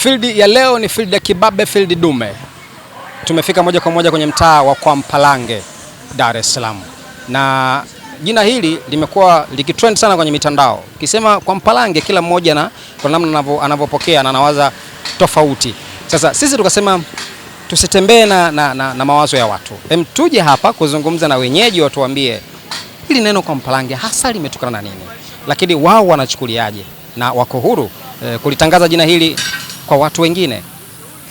Field ya leo ni field ya kibabe, field dume. Tumefika moja kwa moja kwenye mtaa wa kwa Mpalange, Dar es Salaam. Na jina hili limekuwa likitrend sana kwenye mitandao. Ukisema kwa Mpalange, kila mmoja na kwa namna anavyopokea na anawaza tofauti. Sasa sisi tukasema tusitembee na mawazo ya watu. Tuje hapa kuzungumza na wenyeji, watuambie hili neno kwa Mpalange hasa limetokana na nini, lakini wao wanachukuliaje na wako huru kulitangaza jina hili kwa watu wengine.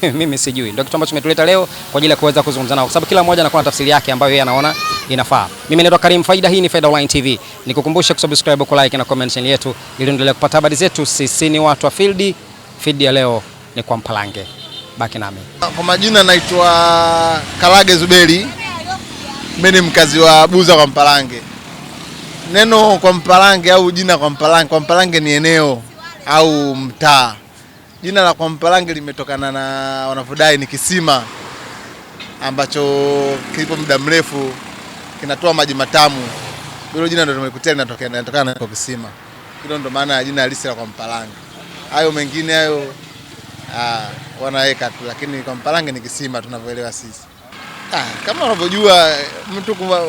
Mimi sijui, ndio kitu ambacho tumetuleta leo kwa ajili ya kuweza kuzungumza nao, kwa sababu kila mmoja anakuwa na tafsiri yake ambayo yeye anaona inafaa. Mimi naitwa Karim Faida, hii ni Faida Online TV. Nikukumbusha kusubscribe, ku like na comment channel yetu ili uendelee kupata habari zetu. Sisi ni watu wa field. Field ya leo ni kwa Mpalange. Baki nami. Kwa majina naitwa Kalage Zuberi. Mimi ni mkazi wa Buza kwa Mpalange. Neno kwa Mpalange au jina kwa Mpalange ni eneo au mtaa. Jina la kwa Mpalange limetokana na wanavyodai ni kisima ambacho kilipo muda mrefu kinatoa maji matamu. Hilo jina ndio tumekutia linatokana na kisima. Hilo ndio maana ya jina halisi la kwa Mpalange. Hayo mengine hayo wanaweka tu, lakini kwa Mpalange ni kisima tunavyoelewa sisi. Kama unavyojua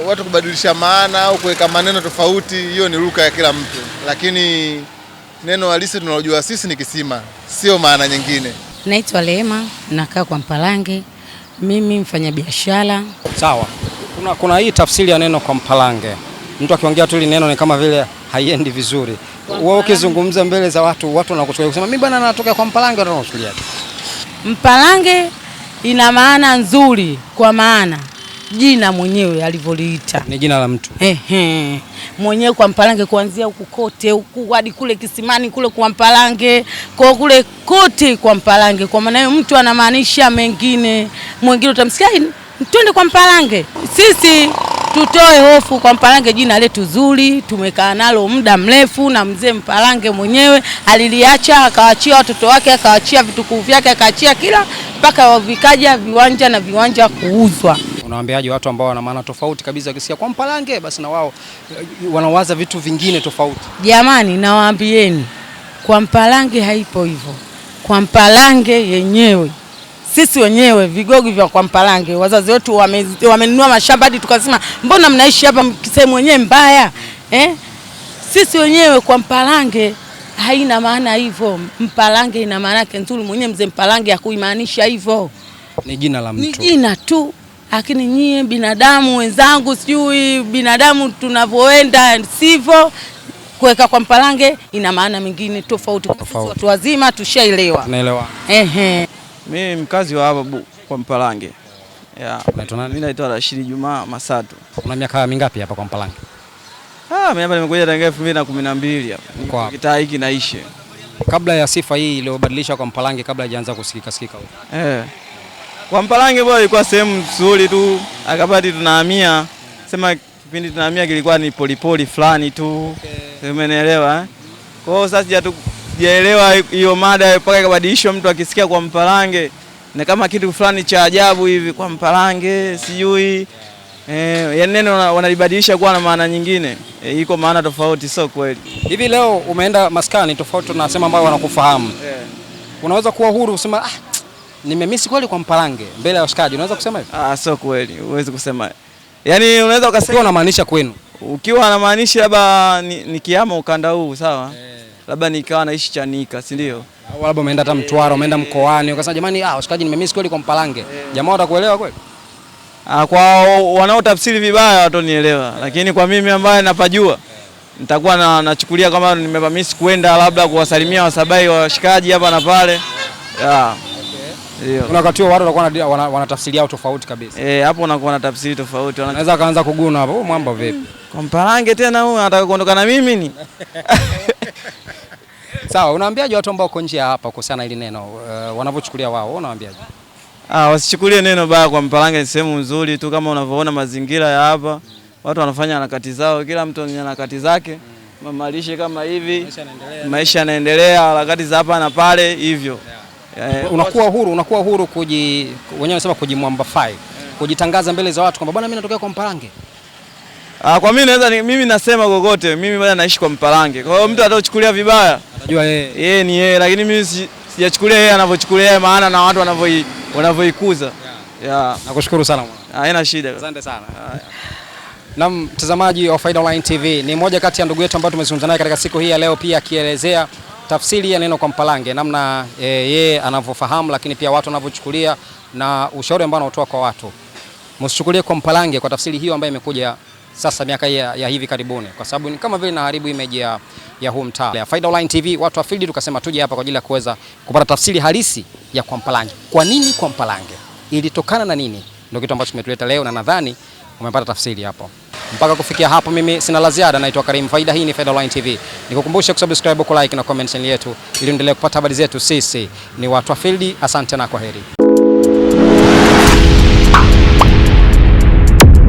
watu kubadilisha maana au kuweka maneno tofauti, hiyo ni lugha ya kila mtu, lakini neno halisi tunalojua sisi ni kisima, sio maana nyingine. Naitwa Lema, nakaa kwa Mpalange. Mimi mfanya biashara. Sawa. Kuna hii tafsiri ya neno kwa Mpalange. Mtu akiongea tu ile neno ni kama vile haiendi vizuri. Wewe ukizungumza mbele za watu wanakuchukulia kusema mimi bwana natoka kwa Mpalange, watu wanakuchukulia. Mpalange ina maana nzuri, kwa maana jina mwenyewe alivyoliita ni jina la mtu. Mwenyewe kwa Mpalange, kuanzia huku kote huku hadi kule kisimani kule kwa Mpalange, kwa kule kote kwa Mpalange. Kwa maana mtu anamaanisha mwingine utamsikia twende kwa Mpalange. Sisi tutoe hofu kwa Mpalange, jina letu zuri, tumekaa nalo muda mrefu, na mzee Mpalange mwenyewe aliliacha, akaachia watoto wake, akaachia vitukuu vyake, akaachia kila mpaka vikaja viwanja na viwanja kuuzwa. Unawaambiaje watu ambao wana maana tofauti kabisa, wakisikia kwa Mpalange basi na wao wanawaza vitu vingine tofauti? Jamani, nawaambieni kwa Mpalange haipo hivyo. Kwa Mpalange yenyewe sisi wenyewe vigogo vya kwa Mpalange, wazazi wetu wamenunua mashamba hadi tukasema mbona mnaishi hapa sehemu yenyewe mbaya? Sisi wenyewe kwa Mpalange haina maana hivyo. Mpalange ina maana yake nzuri, mwenyewe mzee Mpalange hakuimaanisha hivyo. Ni jina la mtu. Ni jina tu. Lakini nyie binadamu wenzangu, sijui binadamu tunavyoenda sivyo. Kuweka kwa Mpalange ina maana mingine tofauti. Watu wazima tushaelewa. Tunaelewa. Mimi mkazi wa hapa kwa Mpalange. Unaitwa nani? Mimi naitwa Rashid Juma Masatu. Una miaka mingapi hapa kwa Mpalange? Mimi hapa nimekuja tangu 2012 hapa. Kitaa hiki naishi. Kabla ya sifa hii iliyobadilisha kwa Mpalange, kabla hajaanza kusikika huko. Kwa Mpalange bwana ilikuwa sehemu nzuri tu. Akapati tunahamia. Sema kipindi tunahamia kilikuwa ni polipoli fulani tu. Umeelewa? Kwa hiyo sasa sijaelewa hiyo mada mpaka ikabadilishwa, mtu akisikia kwa Mpalange na kama kitu fulani cha ajabu hivi kwa Mpalange sijui. Ya neno wanalibadilisha kuwa na maana nyingine. Iko maana tofauti, sio kweli. Hivi leo umeenda maskani tofauti na sema ambao wanakufahamu. Unaweza kuwa huru kusema nimemisi kweli kwa Mpalange mbele ya washikaji, unaweza kusema hivyo? Sio kweli, huwezi kusema. Yaani unaweza ukasema unamaanisha kwenu. Ukiwa unamaanisha labda nikiama ukanda huu, sawa? Labda nikawa naishi Chanika, si ndio? Au labda umeenda hata Mtwara, umeenda mkoani, ukasema jamani washikaji nimemisi kweli kwa Mpalange. Jamaa watakuelewa kweli? Kwa wanaotafsiri vibaya watonielewa, lakini kwa mimi ambaye napajua nitakuwa nachukulia kama nimepamisi kwenda labda kuwasalimia wasabai wa washikaji hapa na pale. Ndio. Kuna wakati watu watakuwa wanatafsiri yao tofauti kabisa. Hapo unakuwa na tafsiri tofauti. Wanaweza kaanza kuguna hapo, mwamba vipi? Kwa Mpalange tena huyu anataka kuondoka na mimi ni. Sawa, unawaambiaje watu ambao wako nje hapa kuhusiana hili neno wanavyochukulia wao? Unawaambiaje? Wasichukulie neno baya. Kwa Mpalange ni sehemu nzuri tu, kama unavyoona mazingira ya hapa. Watu wanafanya harakati zao, kila mtu ana harakati zake. Mamalishe kama hivi. Maisha yanaendelea, harakati za hapa na pale hivyo. Unakuwa huru wenyewe wanasema kujimwambafai, kujitangaza mbele za watu kwamba bwana mimi natokea kwa Mpalange. Kwa mimi nasema gogote, mimi bado naishi kwa Mpalange. Kwa hiyo mtu atachukulia vibaya, atajua yeye ni yeye, lakini mimi sijachukulia yeye anavyochukulia maana na watu wanavyoikuza. Yeah. Nakushukuru sana mwana. Haina shida. Asante sana. Na mtazamaji wa Faida Online TV, ni moja kati ya ndugu yetu ambao tumezungumza naye katika siku hii ya leo, pia akielezea tafsiri ya neno kwa mpalange, namna yeye anavyofahamu, lakini pia watu wanavyochukulia na ushauri ambao anatoa kwa watu. Msichukulie kwa mpalange kwa tafsiri hiyo ambayo imekuja sasa miaka ya hivi karibuni, kwa sababu ni kama vile inaharibu image ya huu mtaa. Faida Online TV, watu wa field, tukasema tuje hapa kwa ajili ya kuweza kupata tafsiri halisi ya kwa mpalange. Kwa nini kwa mpalange? Ilitokana na nini? Ndio kitu ambacho tumetuleta leo, na nadhani umepata tafsiri hapo. Mpaka kufikia hapo mimi sina la ziada. Naitwa Karim Faida, hii ni Faida Online TV. Nikukumbusha kusubscribe, ku like na comment channel yetu ili endelee kupata habari zetu. Sisi ni watu wa field. Asante na kwaheri.